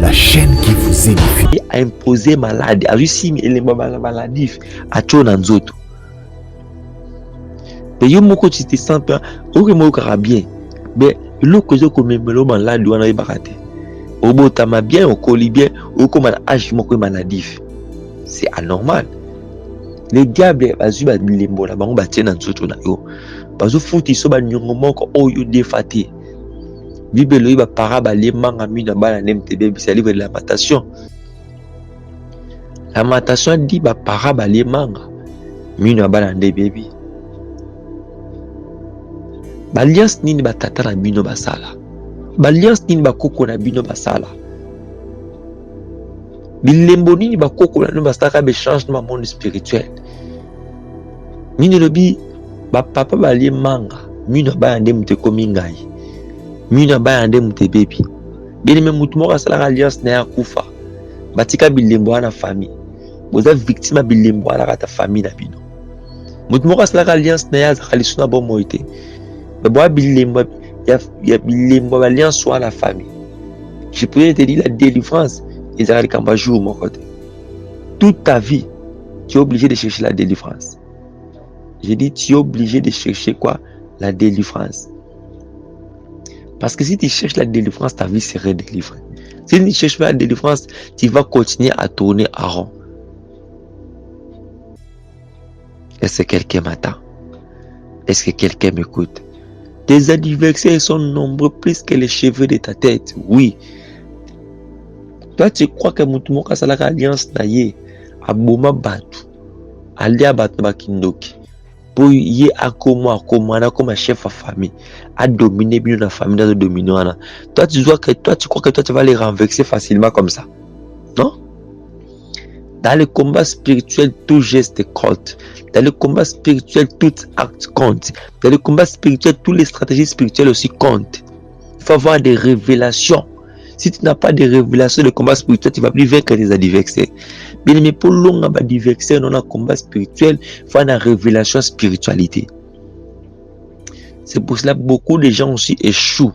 la chaîne qui vous édifie. A imposé malade, a réussi élément maladif, a tué dans autres. Mais yo moko tu te sens bien, ok moi au bien, mais le que comme melo malade on a baraté. Au bout ta bien, au colis bien, au comme un âge moko maladif. C'est anormal. Les diables bazu ba lembo la bango ba tena nzoto na yo. Bazu futi so ba nyongo moko oyo defate. Bible yi ba para ba lemanga mina ba na MTB c'est livre de lamentation. Lamentation dit ba para ba lemanga mina ba na baby. Balliance nini ba tata na bino basala. Balliance nini ba koko na bino basala. Bilembo nini ba koko na no basaka be changement monde spirituel. Nini lobi ba papa ba lemanga mina ba ande mute komi ngai. Mina ba ande mute baby. Bien même mutu mo kasala alliance na ya kufa. Batika bilembo na famille. Boza victime bilembo na kata famille na bino. Mutu mo kasala alliance na ya zakalisu na bon moite. Mais bon bilembo ya bilembo alliance soit la famille. Je pourrais te dire la délivrance et ça va jour mon côté. Toute ta vie, tu es obligé de chercher la délivrance. J'ai dit tu es obligé de chercher quoi? La délivrance. Parce que si tu cherches la délivrance, ta vie serait délivrée. Si tu ne cherches pas la délivrance, tu vas continuer à tourner à rond. Est-ce que quelqu'un m'attend? Est-ce que quelqu'un m'écoute? Tes adversaires sont nombreux plus que les cheveux de ta tête. Oui. Toi, tu crois que Moutumoka Salaka Alliance Naye, Aboma Batu, Alia Batu Bakindoki, pour y accommodé comme chef de famille, à dominer bien la famille, à dominer. Toi, tu crois que toi, tu vas les renverser facilement comme ça. Non? Dans le combat spirituel, tout geste compte. Dans le combat spirituel, tout acte compte. Dans le combat spirituel, toutes les stratégies spirituelles aussi comptent. Il faut avoir des révélations. Si tu n'as pas de révélations de combat spirituel, tu ne vas plus vaincre tes adversaires. Bien mais pour l'on adversaire dans le combat spirituel, il faut avoir une révélation spiritualité. C'est pour cela que beaucoup de gens aussi échouent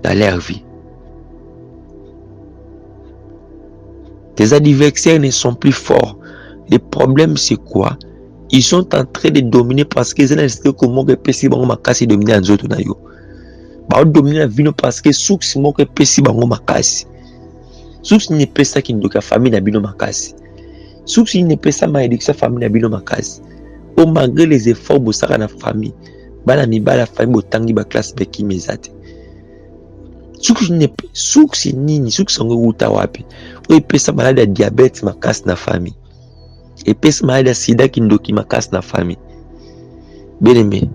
dans leur vie. Tes adversaires ne sont plus forts. Le problème c'est quoi? Ils sont en train de dominer parce qu'ils ont insisté comment que PC bango makasi dominer en zoto na yo. Ba dominer la vie parce que souksi moko PC bango makasi. Souksi ne pesa ki ndoka famille na bino makasi. Souksi ne pesa ma éducation famille na bino makasi. Au malgré les efforts bosaka na famille, bana mibala famille botangi ba classe beki mezate. Souksi nini souksi ngo uta wapi? O pesa malade ya diabète makasi na famille. Et pesa malade ya sida ki ndoki makasi na famille. Bien aimé,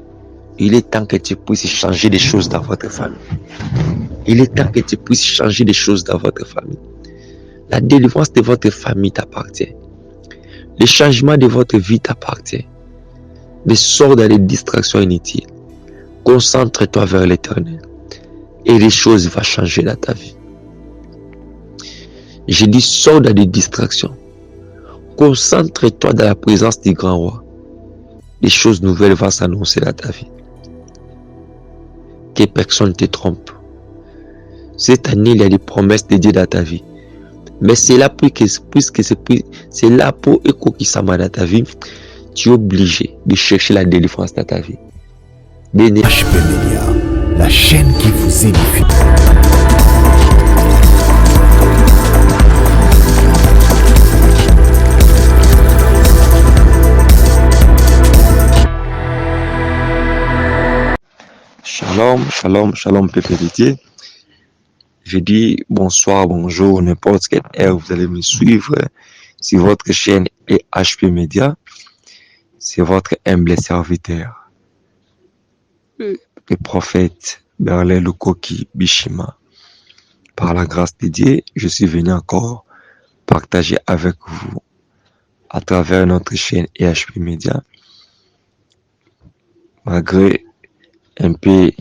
il est temps que tu puisses changer des choses dans votre famille. Il est temps que tu puisses changer des choses dans votre famille. La délivrance de votre famille t'appartient. Le changement de votre vie t'appartient. Mais sors dans les distractions inutiles. Concentre-toi vers l'éternel. Et les choses vont changer dans ta vie. Je dis sors dans les distractions. Concentre-toi dans la présence du grand roi. Les choses nouvelles vont s'annoncer dans ta vie. Que personne ne te trompe. Cette année, il y a des promesses de Dieu dans ta vie. Mais c'est là puisque c'est là pour écouter dans ta vie, tu es obligé de chercher la délivrance dans ta vie. HB Media, la chaîne qui vous édifie. Shalom, peuple de Dieu. Je dis bonsoir, bonjour, n'importe quelle heure vous allez me suivre sur votre chaîne et HP Media. C'est votre humble serviteur, le prophète Berlin Lukoki Bishima. Par la grâce de Dieu, je suis venu encore partager avec vous à travers notre chaîne EHP Media, malgré un peu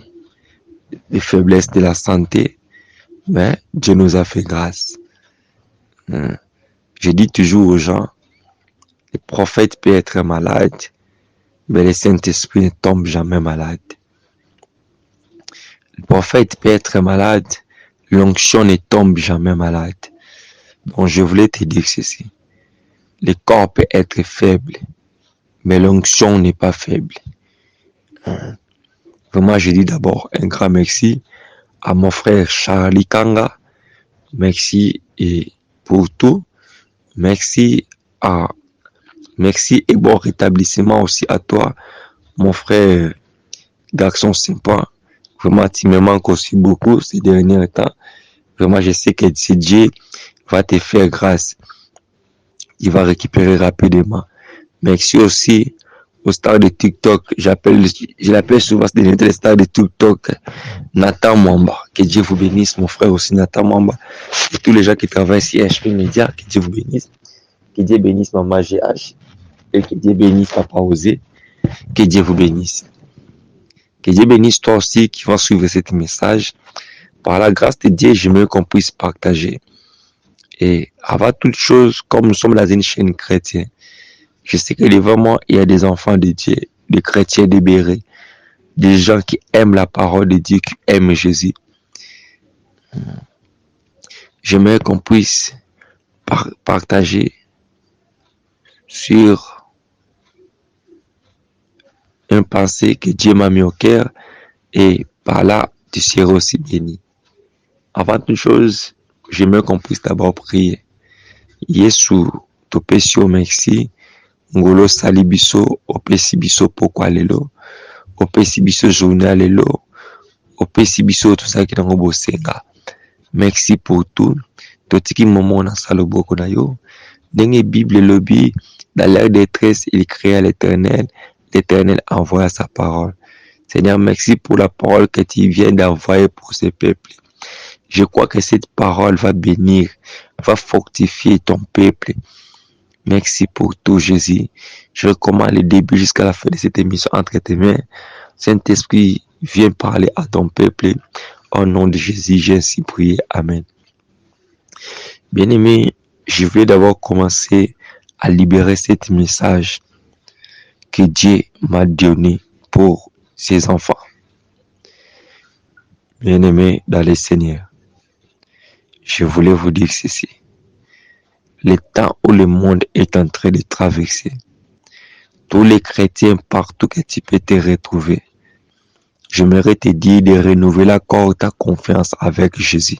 de faiblesse de la santé, mais Dieu nous a fait grâce. Je dis toujours aux gens, le prophète peut être malade, mais le Saint-Esprit ne tombe jamais malade. Le prophète peut être malade, L'onction ne tombe jamais malade. Donc je voulais te dire ceci. Le corps peut être faible, mais l'onction n'est pas faible. Vraiment, je dis d'abord un grand merci à mon frère Charlie Kanga. Merci et pour tout. Merci et bon rétablissement aussi à toi, mon frère garçon sympa. Vraiment, tu me manques aussi beaucoup ces derniers temps. Vraiment, je sais que Dieu va te faire grâce. Il va récupérer rapidement. Merci aussi aux stars de TikTok. Je l'appelle souvent les stars de TikTok. Nathan Mwamba. Que Dieu vous bénisse, mon frère aussi, Nathan Mwamba. Et tous les gens qui travaillent sur HP Media, que Dieu vous bénisse. Que Dieu bénisse Maman GH. Et que Dieu bénisse Papa Osé. Que Dieu vous bénisse. Que Dieu bénisse toi aussi qui vas suivre ce message. Par la grâce de Dieu, j'aimerais qu'on puisse partager. Et avant toute chose, comme nous sommes dans une chaîne chrétienne, je sais que devant moi, il y a des enfants de Dieu, des chrétiens libérés, des gens qui aiment la parole de Dieu, qui aiment Jésus. J'aimerais qu'on puisse partager sur un pensée que Dieu m'a mis au cœur et par là, tu seras aussi béni. Avant toute chose, j'aimerais qu'on puisse d'abord prier. Yesu, topesio merci. Ngolo sali biso, opesi biso pokwa lelo, opesi biso journée lelo, opesi biso tout ça qui est dans bosenga. Merci pour tout. Totiki moment na saloboko na yo. Dengue Bible lobby, dans l'air de détresse, il créa l'Éternel. L'Éternel envoie sa parole. Seigneur, merci pour la parole que tu viens d'envoyer pour ce peuple. Je crois que cette parole va bénir, va fortifier ton peuple. Merci pour tout, Jésus. Je recommande le début jusqu'à la fin de cette émission entre tes mains. Saint-Esprit, viens parler à ton peuple. Au nom de Jésus, j'ai ainsi prié. Amen. Bien-aimé, je vais d'abord commencer à libérer cet message que Dieu m'a donné pour ses enfants. Bien-aimé dans le Seigneur, je voulais vous dire ceci. Le temps où le monde est en train de traverser, tous les chrétiens partout que tu peux te retrouver, j'aimerais te dire de renouveler encore ta confiance avec Jésus,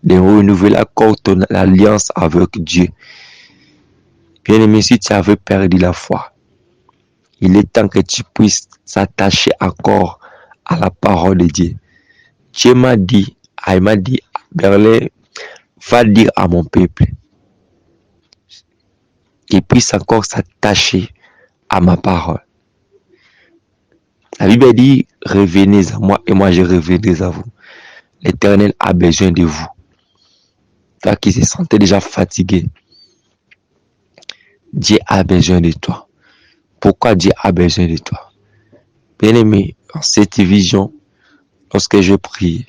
de renouveler encore ton alliance avec Dieu. Bien-aimé, si tu avais perdu la foi, il est temps que tu puisses s'attacher encore à la parole de Dieu. Dieu m'a dit, Berlin, va dire à mon peuple, qu'il puisse encore s'attacher à ma parole. La Bible dit, revenez à moi et moi je reviendrai à vous. L'Éternel a besoin de vous. Toi qui se sentais déjà fatigué, Dieu a besoin de toi. Pourquoi Dieu a besoin de toi? Bien-aimé, dans cette vision, lorsque je prie,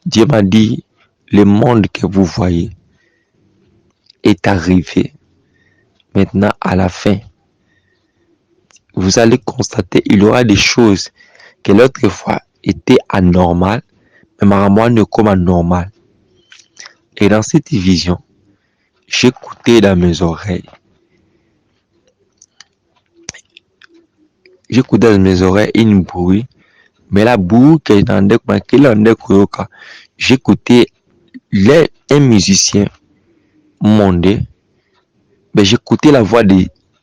Dieu m'a dit, le monde que vous voyez est arrivé. Maintenant, à la fin, vous allez constater, il y aura des choses que l'autre fois étaient anormales, mais maintenant ne comme anormales. Et dans cette vision, j'écoutais dans mes oreilles. J'écoutais dans mes oreilles une bruit, mais la bruit que j'écoutais un musicien monter. Mais j'écoutais la voix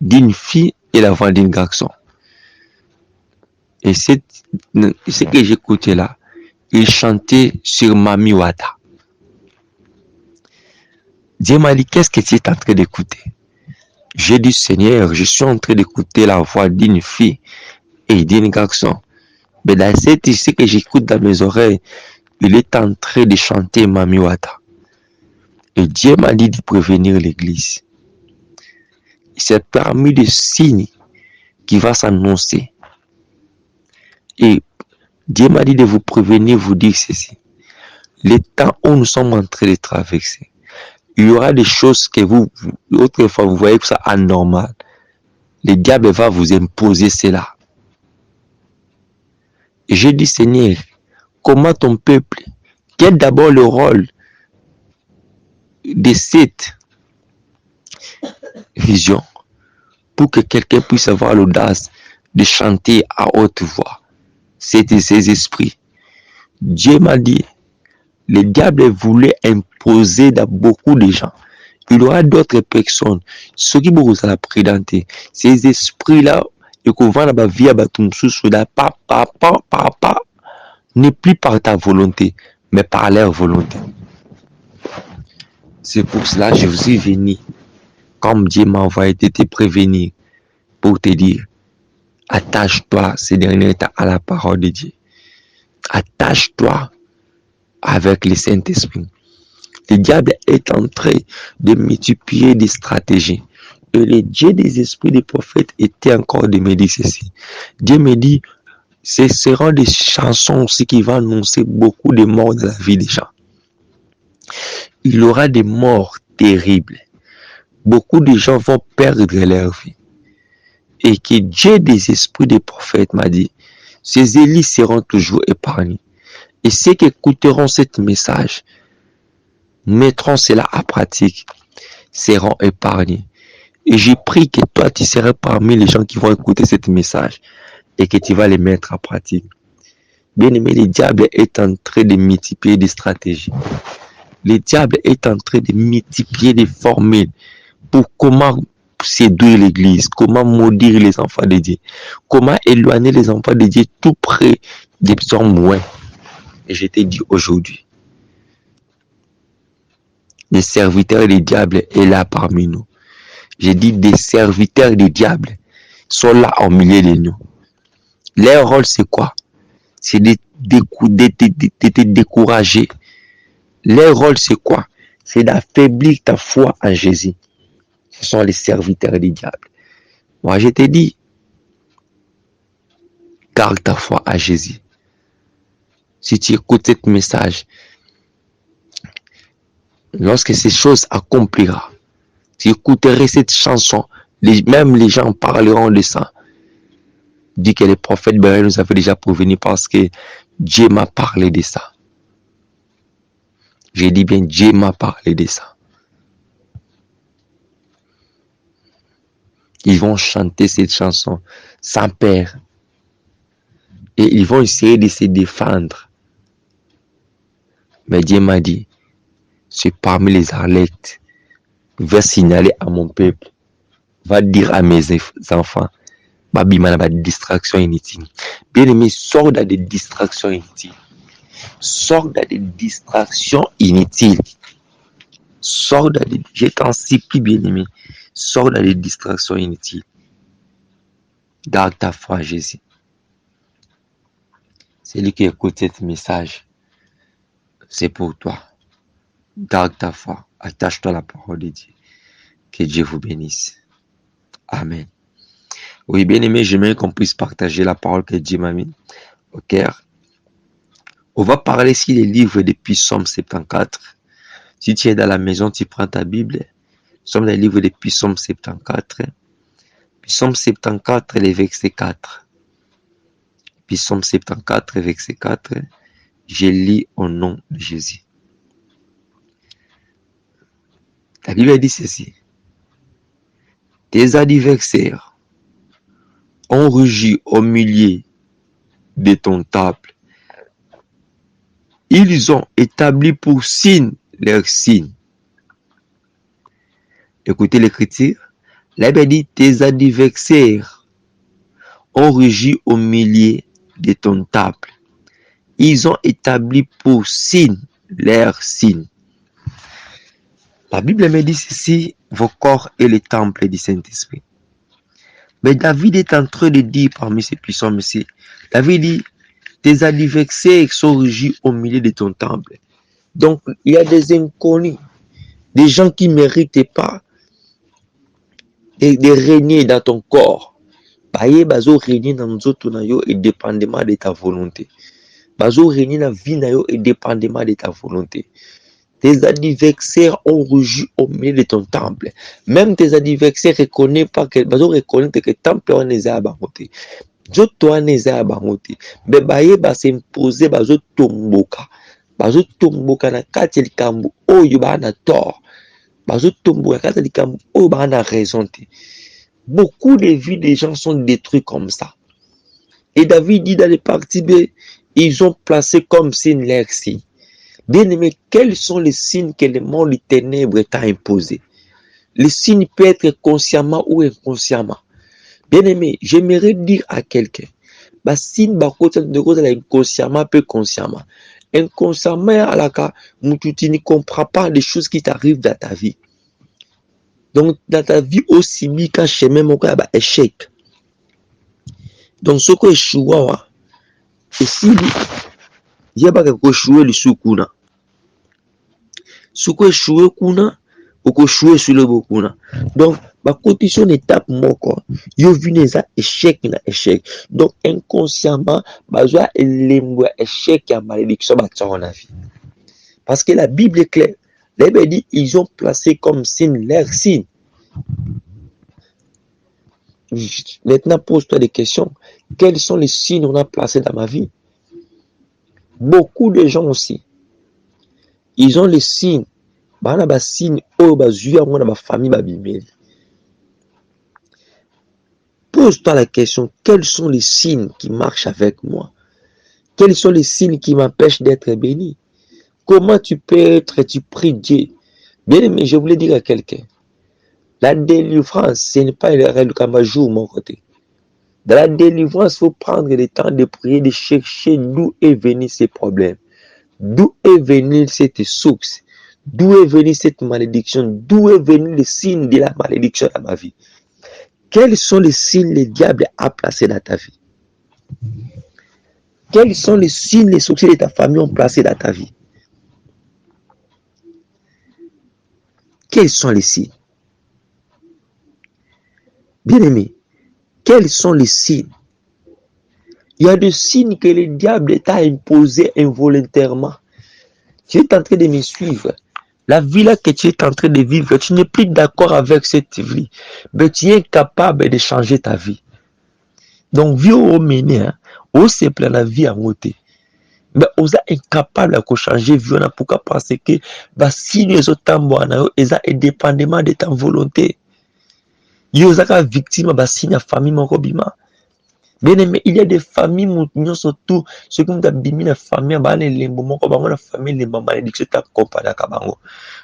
d'une fille et la voix d'un garçon. Et ce que j'écoutais là, il chantait sur Mami Wata. Dieu m'a dit, qu'est-ce que tu es en train d'écouter? J'ai dit, Seigneur, je suis en train d'écouter la voix d'une fille et d'un garçon. Mais dans ce que j'écoute dans mes oreilles, il est en train de chanter Mami Wata. Et Dieu m'a dit de prévenir l'église. C'est parmi les signes qui va s'annoncer. Et Dieu m'a dit de vous prévenir, vous dire ceci. Le temps où nous sommes en train de traverser, il y aura des choses que autrefois vous voyez que ça anormal. Le diable va vous imposer cela. Et je dis, Seigneur, comment ton peuple Quel est d'abord le rôle de cette vision pour que quelqu'un puisse avoir l'audace de chanter à haute voix? C'est de ces esprits. Dieu m'a dit, le diable voulait imposer dans beaucoup de gens. Il y aura d'autres personnes, ceux qui vont la présenter. Ces esprits-là, et qu'on va dans la vie à Batumsou, papa, n'est plus par ta volonté, mais par leur volonté. C'est pour cela que je vous suis venu, comme Dieu m'a envoyé te prévenir, pour te dire, attache-toi ces derniers temps à la parole de Dieu. Attache-toi avec le Saint-Esprit. Le diable est en train de multiplier des stratégies. Et le Dieu des esprits des prophètes était encore de me dire ceci. Dieu me dit, ce seront des chansons aussi qui vont annoncer beaucoup de morts dans la vie des gens. Il y aura des morts terribles. Beaucoup de gens vont perdre leur vie. Et que Dieu des esprits des prophètes m'a dit, ces élits seront toujours épargnés. Et ceux qui écouteront ce message, mettront cela à pratique, seront épargnés. Et j'ai pris que toi, tu seras parmi les gens qui vont écouter ce message et que tu vas les mettre à pratique. Bien aimé, le diable est en train de multiplier des stratégies. Le diable est en train de multiplier des formules pour comment séduire l'église, comment maudire les enfants de Dieu, comment éloigner les enfants de Dieu tout près des hommes loin. Et je t'ai dit aujourd'hui, les serviteurs du diable est là parmi nous. J'ai dit des serviteurs du diable sont là au milieu de nous. Leur rôle c'est quoi? C'est de te décourager. Leur rôle c'est quoi? C'est d'affaiblir ta foi en Jésus. Ce sont les serviteurs du diable. Moi je t'ai dit, garde ta foi à Jésus. Si tu écoutes ce message, lorsque ces choses accomplira, tu écouterais cette chanson, même les gens parleront de ça. Dit que les prophètes nous avaient déjà prévenu parce que Dieu m'a parlé de ça. J'ai dit bien, Dieu m'a parlé de ça. Ils vont chanter cette chanson sans peur. Et ils vont essayer de se défendre. Mais Dieu m'a dit, c'est parmi les harlettes, va signaler à mon peuple, va dire à mes enfants, Babimana va distraction inutile. Bien aimé, sors dans des distractions inutiles. Sors dans des distractions inutiles. Sors dans des... Je t'en supplie, bien aimé. Sors dans des distractions inutiles. Garde ta foi à Jésus. Celui qui écoute ce message, c'est pour toi. Garde ta foi. Attache-toi à la parole de Dieu. Que Dieu vous bénisse. Amen. Oui, bien aimé, j'aimerais qu'on puisse partager la parole que Dieu m'a mis au cœur. On va parler ici des livres depuis Psaume 74. Si tu es dans la maison, tu prends ta Bible. Nous sommes dans les livres depuis Psaume 74. Psaume 74, les versets 4. Psaume 74, verset 4. Je lis au nom de Jésus. La Bible dit ceci. Tes adversaires ont rugi au milieu de ton temple. Ils ont établi pour signe leur signe. Écoutez l'écriture. La Bible dit, tes adversaires ont rugi au milieu de ton temple. Ils ont établi pour signe leur signe. La Bible me dit ceci, vos corps est le temple du Saint-Esprit. Mais David est en train de dire parmi ces psaumes ici, David dit, tes adversaires sont rugis au milieu de ton temple. Donc, il y a des inconnus, des gens qui ne méritent pas de régner dans ton corps. Baye bazo régner dans nzoto na yo et dépendamment de ta volonté. Bazo régner dans vie na yo et dépendamment de ta volonté. Tes adversaires ont rugi au milieu de ton temple. Même tes adversaires reconnaissent pas que bazo reconnaître que temple on est à baroté. Zoto on est à baroté. Mais baye ba s'imposer bazo tomboka. bazotomboka na kati ya likambo oyo bana tort, bazotomboka na kati ya likambo oyo bana raison te. Beaucoup de vies des gens sont détruits comme ça. Et David dit dans les parties B, ils ont placé comme signe leur signe. Bien aimé, quels sont les signes que le monde des ténèbres t'a imposé? Les signes peuvent être consciemment ou inconsciemment. Bien aimé, j'aimerais dire à quelqu'un, bah signe bah côté de côté inconsciemment peu consciemment. Inconsciemment à la cas, tu ne comprends pas les choses qui t'arrivent dans ta vie. Donc dans ta vie aussi bien quand chemin mon cas bah échec. Donc ce que échoué, et si il y a pas quelque échoué le soukuna. Ce que échoué kuna, ou que échoué sur le bokuna. Donc ma condition étape moko, yo vu les échec na échec. Donc inconsciemment, bazoa elembo échec ya malédiction ba dans la vie. Parce que la Bible est claire. La Bible dit ils ont placé comme signe leur signe. Maintenant pose-toi des questions. Quels sont les signes qu'on a placés dans ma vie? Beaucoup de gens aussi, ils ont les signes. Bana ba signe oh ba zuya ngona ba famille ba bimeli. Pose-toi la question, quels sont les signes qui marchent avec moi? Quels sont les signes qui m'empêchent d'être béni? Comment tu peux être, tu pries Dieu? Bien aimé, je voulais dire à quelqu'un, la délivrance, ce n'est pas le rêve de jour mon côté. Dans la délivrance, il faut prendre le temps de prier, de chercher d'où est venu ces problèmes. D'où est venue cette source? D'où est venue cette malédiction? D'où est venu le signe de la malédiction dans ma vie? Quels sont les signes que le diable a placés dans ta vie? Quels sont les signes, les succès de ta famille ont placés dans ta vie? Quels sont les signes? Bien aimé, quels sont les signes? Il y a des signes que le diable t'a imposés involontairement. Tu es en train de me suivre. La vie là que tu es en train de vivre, tu n'es plus d'accord avec cette vie, mais tu es incapable de changer ta vie. Donc, vie au mené, au simple la vie en côté. Mais on est incapable de changer vie. Pourquoi? Parce que si nous sommes indépendamment de ta volonté. Yo zaka victime si na famille moko bima. Bien aimé, il y a des familles où surtout ceux qui ont bimi na famille ba na lembo moko bango na famille lembo malédiction ta compagnie ka bango.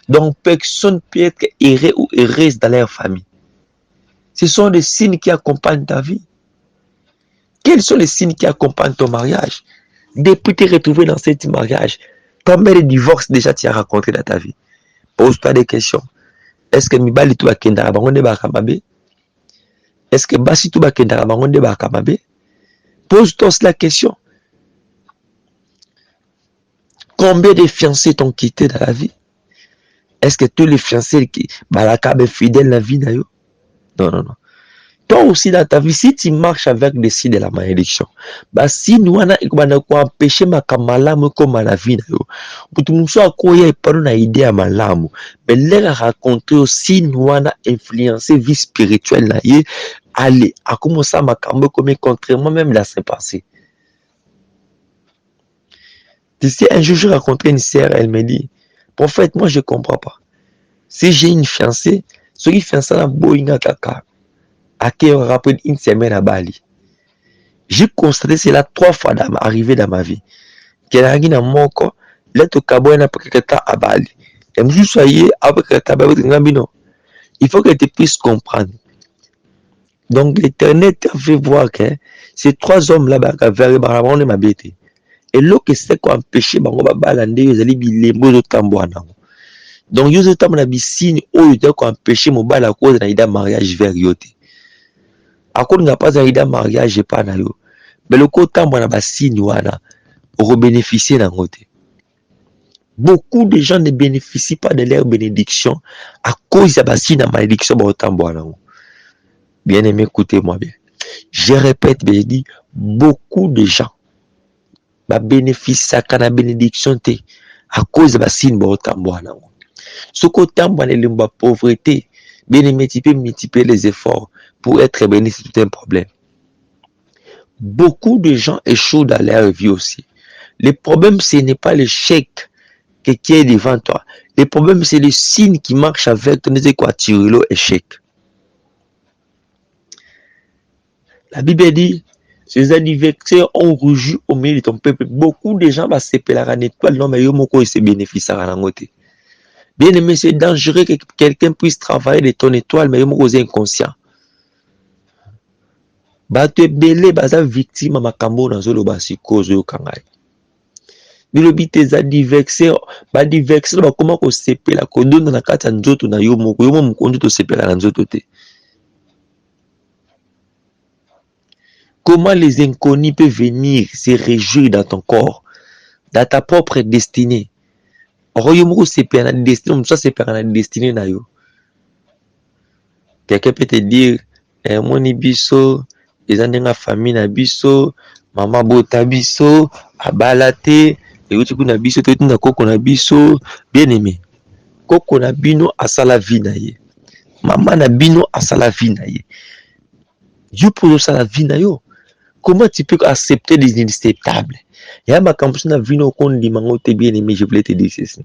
Donc personne peut être erré ou heureuse dans leur famille. Ce sont des signes qui accompagnent ta vie. Quels sont les signes qui accompagnent ton mariage? Depuis te retrouver dans cet mariage, combien de divorces déjà tu as rencontré dans ta vie? Pose-toi des questions. Est-ce que mibali tu akenda bango ne ba kamabe? Est-ce que basi tu bakenda bango ne ba kamabe? Pose-toi la question. Combien de fiancés t'ont quitté dans la vie? Est-ce que tous les fiancés qui balakabe fidèles la vie d'ailleurs? Non, non, non. Toi aussi dans ta vie, si tu marches avec des signes de la malédiction, si nous avons empêché ma kamalamu comme la vie d'ailleurs, pour tout le monde soit quoi pas une idée à malamu, mais leur raconter aussi nous avons influencé vie spirituelle là, allez, à comment ça ma kambo comme contre moi-même là c'est passé. Tu sais, un jour je rencontrais une sœur, elle me dit, prophète, moi je comprends pas. Si j'ai une fiancée, ce qui fait ça dans Boeing kaka. À qui on rappelle une semaine à Bali. J'ai constaté cela 3 fois arrivé dans ma vie. Qu'elle a gagné mon corps, là tu cabo na paketa à Bali. Et moi je soyez avec le tabac de ngambino. Il faut que tu puisses comprendre. Donc l'Éternel t'a fait voir que ces 3 hommes là-bas vers barabon de ma bête. Et là que c'est quoi empêcher bango ba balande ils allaient bilembo de tamboana. Donc yo zo na bisine oyo te ko empêcher mo bala cause na ida mariage vers yote. À cause n'a pas un mariage pas na yo. Mais le côté na basine wana pour bénéficier d'un côté. Beaucoup de gens ne bénéficient pas de leur bénédiction à cause de basine na malédiction ba otambwana. Bien aimé, écoutez-moi bien. Je répète, je dis beaucoup de gens ba bénéficient à la bénédiction te à cause de basine ba otambwana. Ce côté na lemba pauvreté, bien aimé, tu peux multiplier les efforts pour être béni, c'est tout un problème. Beaucoup de gens échouent dans leur vie aussi. Le problème, ce n'est pas l'échec qui est devant toi. Le problème, c'est le signe qui marche avec toi. C'est quoi? Tirer l'échec. La Bible dit, ces adversaires ont rougi au milieu de ton peuple. Beaucoup de gens vont s'épeler à l'étoile. Non, mais ils se bénéficient à la côté. Bien aimé, c'est dangereux que quelqu'un puisse travailler de ton étoile, mais ils sont inconscients. Bato belé baza victime makambo na zolo basi kozo yo kangai. Bilobi tes adversaires, ba adversaires ba comment ko sepela ko donna na kati ya nzoto na yo moko to sepela na nzoto te. Comment les inconnus peuvent venir se réjouir dans ton corps, dans ta propre destinée. Yo moko sepela na destinée, ça sepela na destinée na yo. Quelqu'un peut te dire moni biso eza ndenga famille na biso, mama bota biso, abala te, euti kuna biso te na koko na biso, bien aimé. Koko na bino asala vie na ye. Mama na bino asala vie na ye. Dieu pour asala vie na yo. Comment tu peux accepter les inacceptables? Ya makambo na vie no kondima ngote bien aimé, je voulais te dire ceci.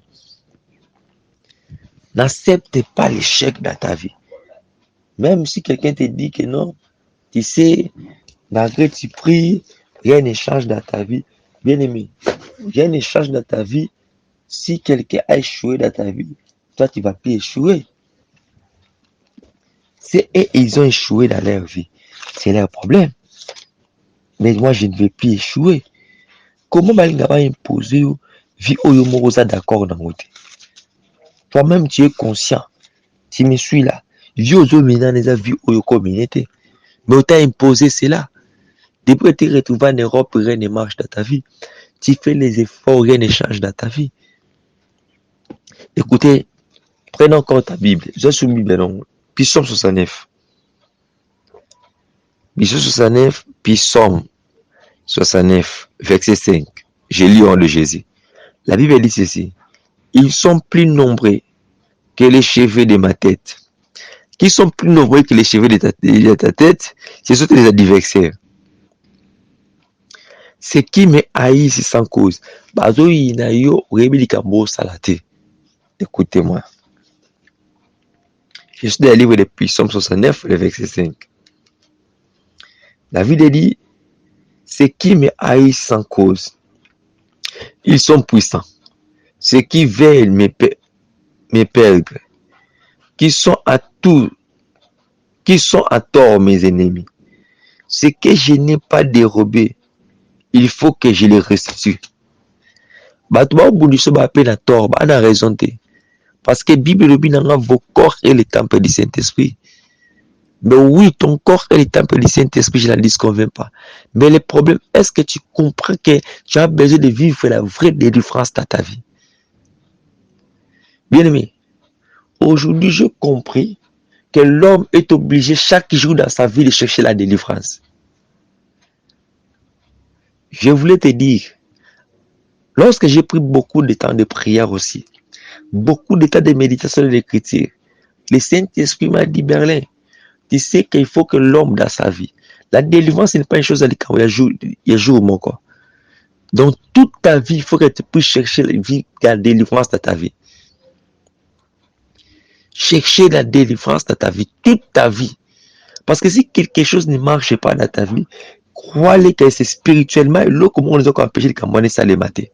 N'accepte pas l'échec dans ta vie. Même si quelqu'un te dit que non, tu sais, malgré tu pries, rien ne change dans ta vie. Bien aimé, rien ne change dans ta vie. Si quelqu'un a échoué dans ta vie, toi tu vas plus échouer. C'est eux, ils ont échoué dans leur vie. C'est leur problème. Mais moi, je ne vais plus échouer. Comment Malinga va imposer vie Oyomorosa d'accord dans votre vie? Toi-même, tu es conscient. Tu me suis là. Vie Ozo Mina les a vie Oyo communauté. Mais on t'a imposé cela. Depuis que tu te retrouves en Europe, rien ne marche dans ta vie. Tu fais les efforts, rien ne change dans ta vie. Écoutez, prenez encore ta Bible. Je suis Bible, non? Psaume 69. Psaume 69, Psaume 69, verset 5. Je lis en de Jésus. La Bible dit ceci. Ils sont plus nombreux que les cheveux de ma tête. Qui sont plus nombreux que les cheveux de ta tête, ce sont les adversaires. Ce qui me haïssent sans cause. Écoutez-moi. Je suis dans le livre de Psaume 69, le verset 5. La Bible dit, ceux qui me haïssent sans cause, ils sont puissants. Ceux qui veulent me perdre, qui sont à tort mes ennemis. Ce que je n'ai pas dérobé, il faut que je le restitue. Batouba Boudiso ba peine à tort, ba na raison te. Parce que Bible le binanga vos corps est le temple du Saint-Esprit. Mais oui, ton corps est le temple du Saint-Esprit, je ne la convainc pas. Mais le problème, est-ce que tu comprends que tu as besoin de vivre la vraie délivrance dans ta vie? Bien aimé, aujourd'hui, je compris que l'homme est obligé chaque jour dans sa vie de chercher la délivrance. Je voulais te dire, lorsque j'ai pris beaucoup de temps de prière aussi, beaucoup de temps de méditation et d'écriture, le Saint-Esprit m'a dit, Berlin, tu sais qu'il faut que l'homme dans sa vie, la délivrance n'est pas une chose à l'écart, il y a jour mon corps. Donc toute ta vie, il faut que tu puisses chercher la délivrance dans ta vie. Chercher la délivrance dans ta vie, toute ta vie. Parce que si quelque chose ne marche pas dans ta vie, crois-le que c'est spirituellement, là, comment on les a empêché de camboner ça les mater.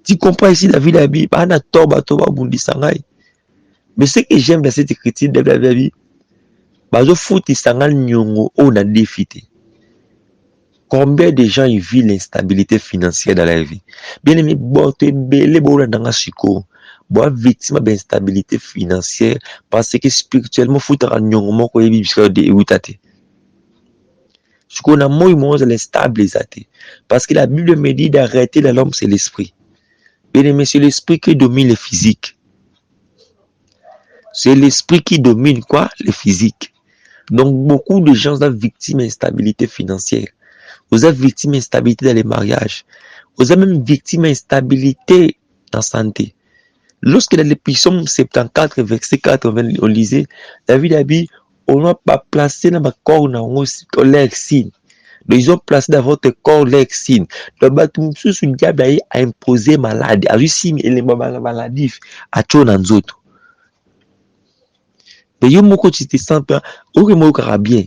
Tu comprends ici la vie de la Bible, mais ce que j'aime dans cette écriture de la Bible, combien de gens ils vivent l'instabilité financière dans la vie? Bien aimé, victime d'instabilité financière parce que spirituellement, faut ce qu'on a moins l'instable parce que la Bible me dit d'arrêter l'homme, c'est l'esprit. Bien aimé, c'est l'esprit qui domine le physique. C'est l'esprit qui domine quoi? Le physique. Donc, beaucoup de gens sont victimes d'instabilité financière. Vous êtes victime d'instabilité dans les mariages. Vous êtes même victime d'instabilité dans la santé. Lorsque dans le Psaume 74, verset 4, on lisait, David a dit, on n'a pas placé dans ma corps, on l'a signe. Donc, ils ont placé dans votre corps leur signe. Donc, tout ce diable a imposé maladie. A réussi les maladies à tout dans autres. Mais yo moko tu te sens bien, ok moko bien.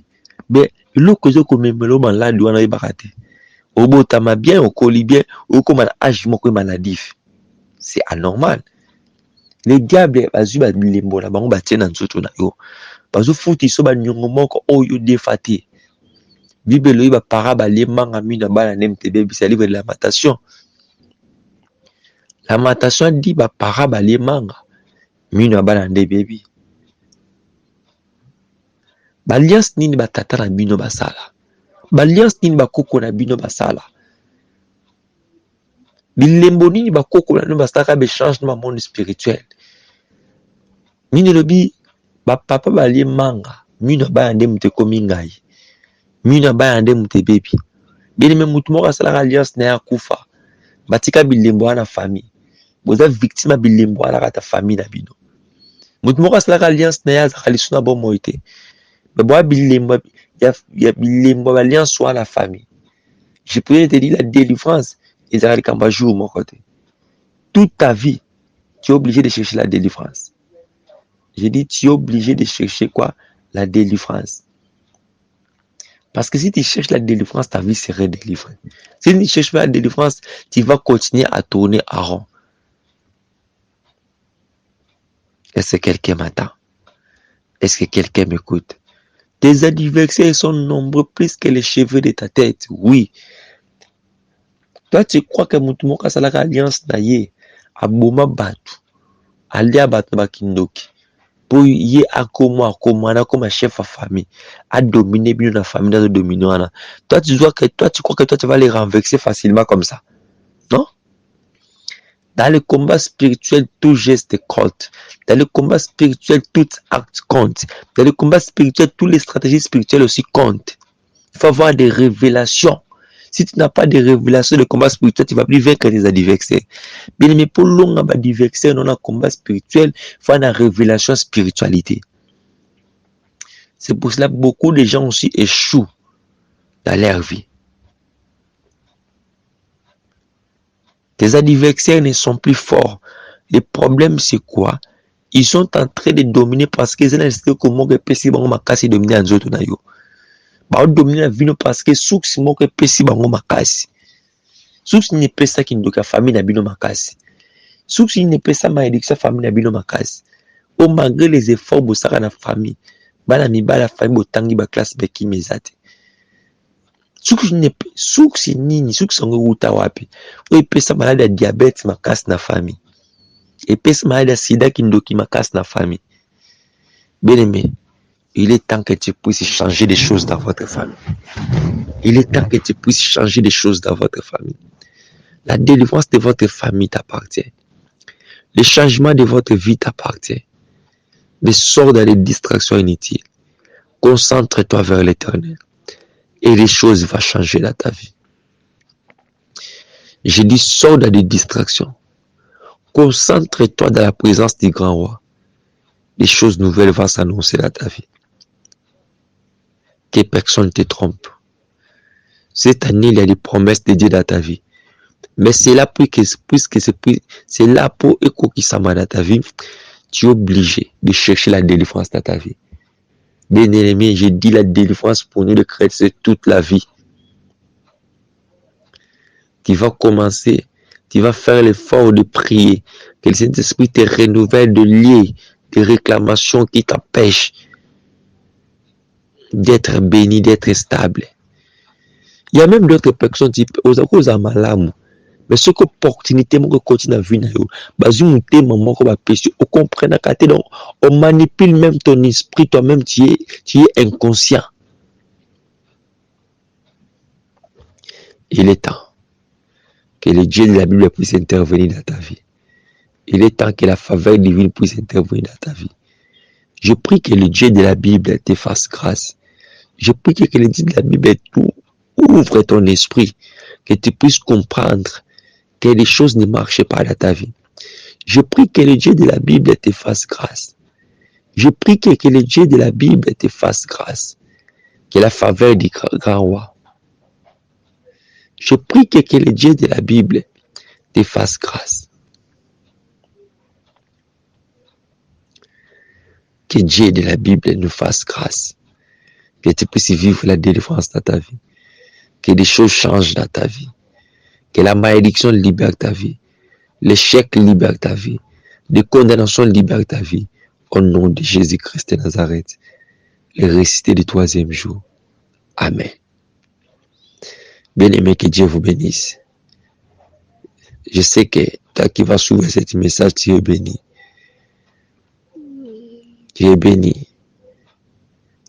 Mais le cause comme le malade doit na barate. Au botama bien, au coli bien, au comme un âge moko maladif. C'est anormal. Les diables bazu ba lembo la bango ba tiena nzoto na yo. Bazu futi so ba nyongo moko oyo defate. Bible lo ba para ba lemanga mina bana nemtebe bisa livre de lamentation. Lamentation dit ba para ba lemanga mina bana nde baby. Balias nini batata na bino basala. Balias nini bakoko na bino basala. Bilembo nini bakoko na bino basala be changement monde spirituel. Nini lobi ba papa balie manga mino ba nde mute komi ngai. Mino ba nde mute baby. Bien même mutu moko asala alliance na ya kufa. Batika bilembo na famille. Boza victime bilembo na kata famille na bino. Mutu moko asala alliance na ya zakalisuna bo moite. Mais bon, il y a l'alliance soit la famille. Je pourrais te dire la délivrance. Ils arrivent quand jour mon côté. Toute ta vie, tu es obligé de chercher la délivrance. J'ai dit, tu es obligé de chercher quoi? La délivrance. Parce que si tu cherches la délivrance, ta vie serait délivrée. Si tu ne cherches pas la délivrance, tu vas continuer à tourner à rond. Est-ce que quelqu'un m'attend? Est-ce que quelqu'un m'écoute? Tes adversaires sont nombreux plus que les cheveux de ta tête. Oui. Toi, tu crois que Moutumoka Salaka Alliance Naye, Aboma Batu, Alia Batna Kindoki, pour y akoma comme un chef de famille, à dominer bien la famille, à dominer. Toi, tu crois que toi, tu vas les renverser facilement comme ça. Non? Dans le combat spirituel, tout geste compte. Dans le combat spirituel, tout acte compte. Dans le combat spirituel, toutes les stratégies spirituelles aussi comptent. Il faut avoir des révélations. Si tu n'as pas de révélations de combat spirituel, tu ne vas plus vaincre tes adversaires. Bien aimé, pour l'on a adversaire dans un combat spirituel, il faut avoir une révélation spiritualité. C'est pour cela que beaucoup de gens aussi échouent dans leur vie. Tes adversaires ne sont plus forts. Le problème, c'est quoi? Ils sont en train de dominer parce qu'ils ont insisté comment que pesi bango makasi dominer en zoto na yo. Ba dominer la vie parce que souk si mo que pesi bango makasi. Souk si ne pesa ki ndoka famille na bino makasi. Souk si ne pesa ma éducation famille na bino makasi. Au malgré les efforts bosaka na famille, bana mibala famille botangi ba classe beki mezate. Souk si nini, souk songo uta wapi. Ou pesa malade ya diabète makasi na famille. Et pesa malade ya sida ki ndoki makasi na famille. Bien aimé, il est temps que tu puisses changer des choses dans votre famille. Il est temps que tu puisses changer des choses dans votre famille. La délivrance de votre famille t'appartient. Le changement de votre vie t'appartient. Mais sors dans les distractions inutiles. Concentre-toi vers l'éternel. Et les choses vont changer dans ta vie. J'ai dit, sors dans les distractions. Concentre-toi dans la présence du grand roi. Les choses nouvelles vont s'annoncer dans ta vie. Que personne ne te trompe. Cette année, il y a des promesses de Dieu dans ta vie. Mais c'est là puisque c'est là pour écouter dans ta vie, tu es obligé de chercher la délivrance dans ta vie. Bien aimé, j'ai dit la délivrance pour nous de chrétiens toute la vie. Tu vas commencer, tu vas faire l'effort de prier, que le Saint-Esprit te renouvelle de liens, de réclamations qui t'empêchent d'être béni, d'être stable. Il y a même d'autres personnes qui aux amalamu. Mais ce que opportunité mon continue à vivre bazu muté maman ko ba pesi on comprend que donc on manipule même ton esprit, toi-même tu es inconscient. Il est temps que le Dieu de la Bible puisse intervenir dans ta vie. Il est temps que la faveur divine puisse intervenir dans ta vie. Je prie que le Dieu de la Bible te fasse grâce. Je prie que le Dieu de la Bible ouvre ton esprit, que tu puisses comprendre que les choses ne marchent pas dans ta vie. Je prie que le Dieu de la Bible te fasse grâce. Je prie que le Dieu de la Bible te fasse grâce. Que la faveur du grand roi Je prie que le Dieu de la Bible te fasse grâce. Que Dieu de la Bible nous fasse grâce. Que tu puisses vivre la délivrance dans ta vie. Que des choses changent dans ta vie. Que la malédiction libère ta vie. L'échec libère ta vie. Les condamnations libèrent ta vie. Au nom de Jésus-Christ de Nazareth. Le ressuscité du troisième jour. Amen. Bien-aimé, que Dieu vous bénisse. Je sais que toi qui vas suivre cet message, tu es béni. Tu es béni.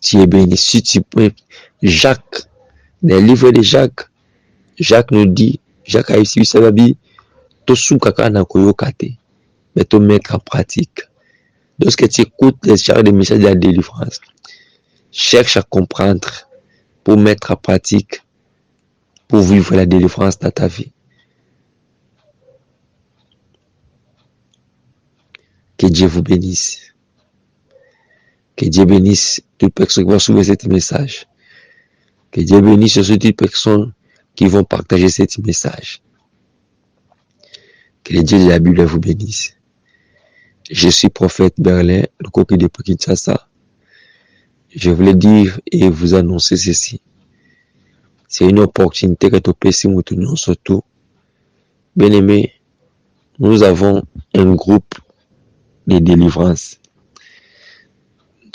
Tu es béni. Si tu peux, Jacques, dans le livre de Jacques, Jacques nous dit, Jacques a ici sa Bible, tout sous kaka na koyokate, mais tout mettre en pratique. Lorsque tu écoutes les genres de messages de la délivrance, cherche à comprendre pour mettre en pratique, pour vivre la délivrance dans ta vie. Que Dieu vous bénisse. Que Dieu bénisse toutes les personnes qui vont suivre ce message. Que Dieu bénisse toutes les personnes qui vont partager ce message. Que le Dieu de la Bible vous bénisse. Je suis prophète Berlin, le coquille de Kinshasa. Je voulais dire et vous annoncer ceci. C'est une opportunité que tu peux si nous tenons surtout. Bien aimé, nous avons un groupe de délivrance.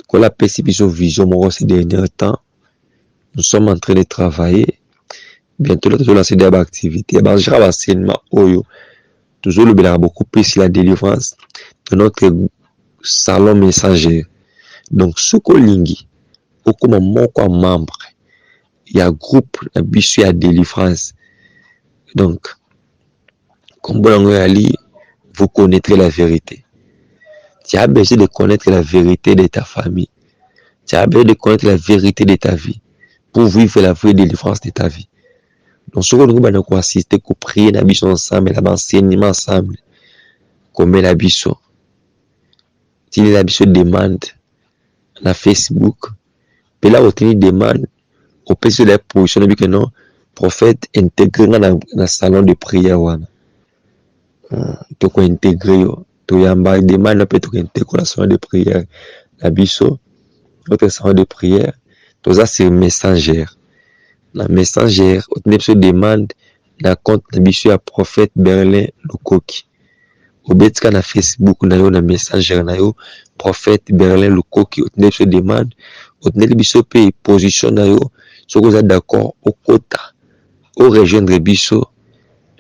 Quand la perception vision ces derniers temps, nous sommes en train de travailler. Bientôt, nous allons lancer des activités. Je vais enseignement Oyo. Toujours le bénéfice beaucoup plus la délivrance de notre salon messager. Donc, ce colingi, au moment où membre, il y a un groupe habitué à délivrance. Donc, comme vous connaîtrez la vérité. Tu as besoin de connaître la vérité de ta famille. Tu as besoin de connaître la vérité de ta vie pour vivre la vraie délivrance de ta vie. Donc, ce que nous allons assister, qu'on prie la biso ensemble, la enseignement ensemble, qu'on met la biso. Si la biso demande na Facebook, puis là, on demande, on peut se la position que non, prophète intégré dans le salon de prière. Tu peux intégrer, tu yamba demande, peut être intégrer le salon de prière. La biso, notre salon de prière, tout ça c'est messagère. La messagère, on se demande la compte de biso à prophète Berlin Lukoki. Au betka na Facebook na yo na messagère na yo prophète Berlin Lukoki, on se demande on biso pe position na yo so vous êtes d'accord au quota au rejoindre biso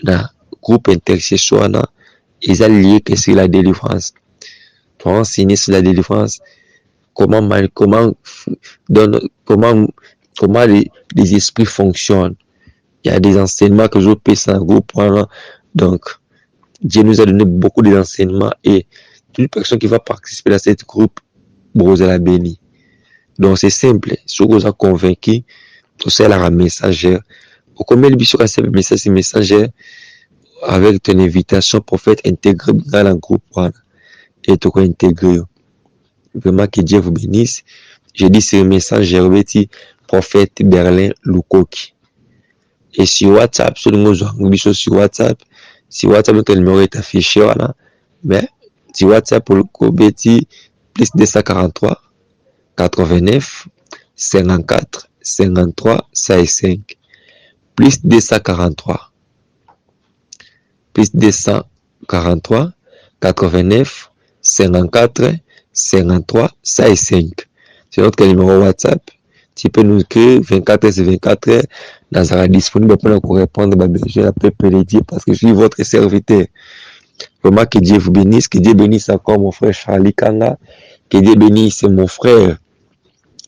na groupe intercession na ils ont lié que c'est la délivrance. Pour enseigner sur la délivrance, comment les esprits fonctionnent. Il y a des enseignements que je peux sans groupe. Donc, Dieu nous a donné beaucoup d'enseignements et toute personne qui va participer à ce groupe, vous la béni. Donc, c'est simple. Si vous êtes convaincu, c'est la messagère. Au combien de bisous ce messagère avec ton invitation prophète intégré dans le groupe et tu peux intégrer. Vraiment que Dieu vous bénisse. Je dis ce message prophète Berlin Lukoki. Et sur WhatsApp, sur WhatsApp, notre numéro est affiché voilà. Mais sur WhatsApp pour le Kobeti plus 243 89 54 53 55 plus 243 plus 243 89 54 53 55. C'est notre numéro WhatsApp. Tu peux nous écrire 24 sur 24 heures. Nous serons disponibles pour nous répondre. Je l'appelle Dieu parce que je suis votre serviteur. Vraiment que Dieu vous bénisse. Que Dieu bénisse encore mon frère Charlie Kanga. Que Dieu bénisse mon frère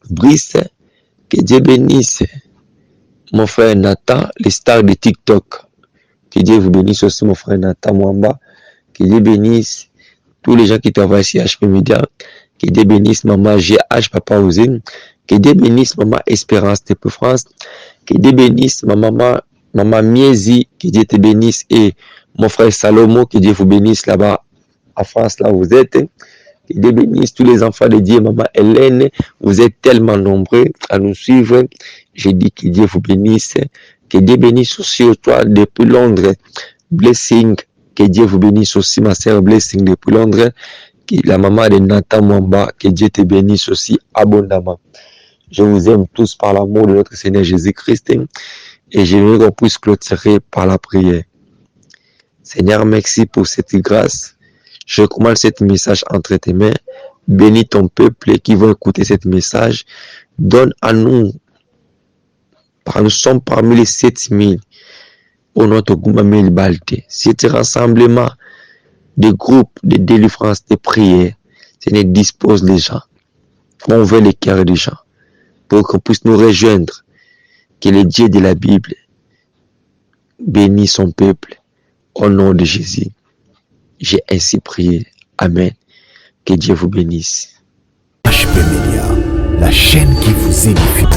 Brice. Que Dieu bénisse mon frère Nathan, les stars de TikTok. Que Dieu vous bénisse aussi mon frère Nathan Mwamba. Que Dieu bénisse tous les gens qui travaillent chez HP Media. Que Dieu bénisse maman GH, papa Ozine. Que Dieu bénisse maman Espérance de France. Que Dieu bénisse maman Miezi. Que Dieu te bénisse. Et mon frère Salomo, que Dieu vous bénisse là-bas en France, là où vous êtes. Que Dieu bénisse tous les enfants de Dieu. Maman Hélène, vous êtes tellement nombreux à nous suivre. Je dis que Dieu vous bénisse. Que Dieu bénisse aussi toi depuis Londres. Blessing. Que Dieu vous bénisse aussi, ma sœur Blessing depuis Londres. La maman de Nathan Mwamba. Que Dieu te bénisse aussi abondamment. Je vous aime tous par l'amour de notre Seigneur Jésus-Christ. Et j'aimerais qu'on puisse clôturer par la prière. Seigneur, merci pour cette grâce. Je recommande ce message entre tes mains. Bénis ton peuple qui va écouter ce message. Donne à nous. Nous sommes parmi les 7000 au nom de Goumamel Balte. Cet rassemblement de groupes de délivrance, de prière, Seigneur, dispose les gens. Convainc les cœurs des gens pour qu'on puisse nous rejoindre. Que le Dieu de la Bible bénisse son peuple au nom de Jésus. J'ai ainsi prié. Amen. Que Dieu vous bénisse. HP Media, la chaîne qui vous édifie.